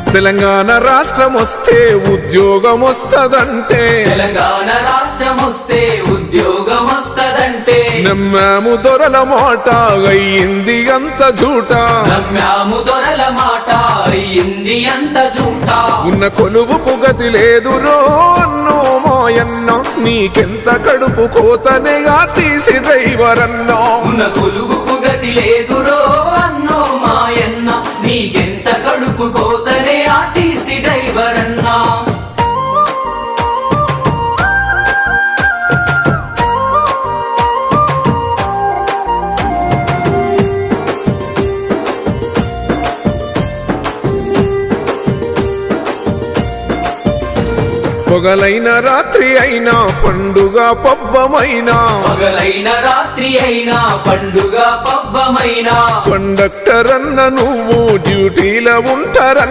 తెలంగాణ రాష్ట్రం వస్తే ఉద్యోగం వస్తదంటే తెలంగాణ రాష్ట్రం వస్తే ఉద్యోగం వస్తదంటే నమ్మాము దొరల మాట అయ్యింది అంత జూట నమ్మాము దొరల మాట అయ్యింది అంత జూట ఉన్న కొలువుకు గతి లేదు రో అన్నో మాయన్న నీకెంత కడుపు కోతనేగా తీసి డ్రైవర్ అన్నా ఉన్న కొలువుకు గతి లేదురో అన్నో మాయన్న నీకెంత కడుపు కోతనే ఆర్టీసీ డ్రైవర్ అన్నా పొగలైన రాత్రి అయినా పండుగ పబ్బమైనా పగలైన రాత్రి అయినా పండుగ పబ్బమైనా కండక్టర్ అన్న నువ్వు డ్యూటీలో ఉంటారన్న